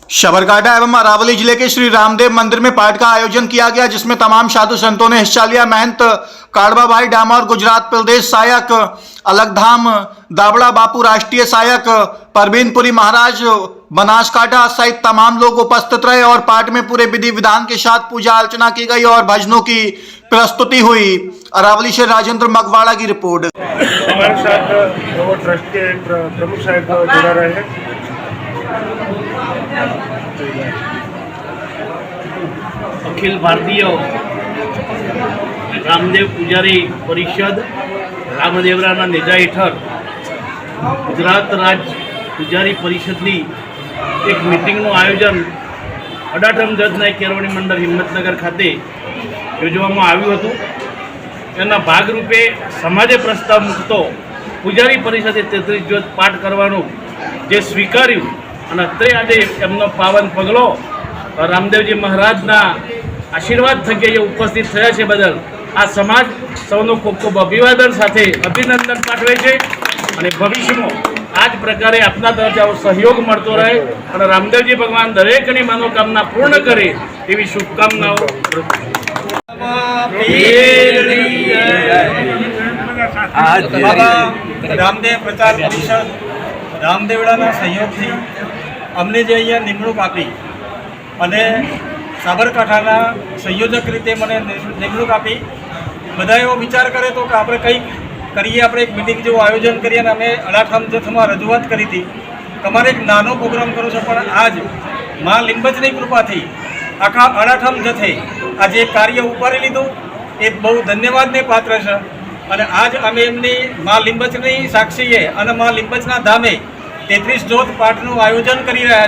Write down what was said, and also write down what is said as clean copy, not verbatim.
साबरकांठा एवं अरावली जिले के श्री रामदेव मंदिर में पाठ का आयोजन किया गया, जिसमें तमाम साधु संतों ने हिस्सा लिया। महंत काड़वा भाई डामोर गुजरात प्रदेश सहायक, अलगधाम दाबड़ा बापू राष्ट्रीय सहायक, परवीनपुरी महाराज बनासकांठा सहित तमाम लोग उपस्थित रहे और पाठ में पूरे विधि विधान के साथ पूजा अर्चना की गई और भजनों की प्रस्तुति हुई। अरावली से राजेंद्र मगवाड़ा की रिपोर्ट। हमारे साथ दो ट्रस्ट के प्रमुख साहब जुड़ा रहे हैं। अखिल भारतीय रामदेव पुजारी परिषद रामदेवराना नेजा हेठळ गुजरात राज्य पुजारी परिषदनी एक मीटिंगનું આયોજન અડાઠમ જજનાય કેળવણી મંડળ હિંમતનગર ખાતે યોજવામાં આવ્યું હતું। તેના ભાગરૂપે સમાજે પ્રસ્તાવ મૂકતો પુજારી પરિષદે 33 જ્યોત પાઠ કરવાનું જે સ્વીકાર્યું અને અત્રે આજે એમનો પાવન પગલો રામદેવજી મહારાજના આશીર્વાદ થકી જે ઉપસ્થિત થયા છે બદલ આ સમાજ સૌનો ખૂબ ખૂબ અભિવાદન સાથે અભિનંદન પાઠવે છે અને ભવિષ્યમાં આ જ પ્રકારે આપના તરફથી આવો સહયોગ મળતો રહે અને રામદેવજી ભગવાન દરેકની મનોકામના પૂર્ણ કરે તેવી શુભકામનાઓ। રામદેવ પ્રચાર પરિષદ રામદેવડાના સહયોગથી અમને જે અહીંયા નિમણૂક આપી અને સાબરકાંઠાના સંયોજક રીતે મને નિમણૂક આપી, બધા એવો વિચાર કરે તો કે આપણે કંઈક કરીએ, આપણે એક મિટિંગ જેવું આયોજન કરીએ અને અમે અડાઠામ જથમાં રજૂઆત કરી હતી તમારે એક નાનો પ્રોગ્રામ કરો છો, પણ આજ મા લીંબચની કૃપાથી આખા અડાઠામ જથે આજે એક કાર્ય ઉપાડી લીધું એ બહુ ધન્યવાદને પાત્ર છે। અને આજ અમે એમની મા લીંબચની સાક્ષીએ અને મા લીંબચના ધામે 33 જ્યોત પાઠનું આયોજન કરી રહ્યા છીએ।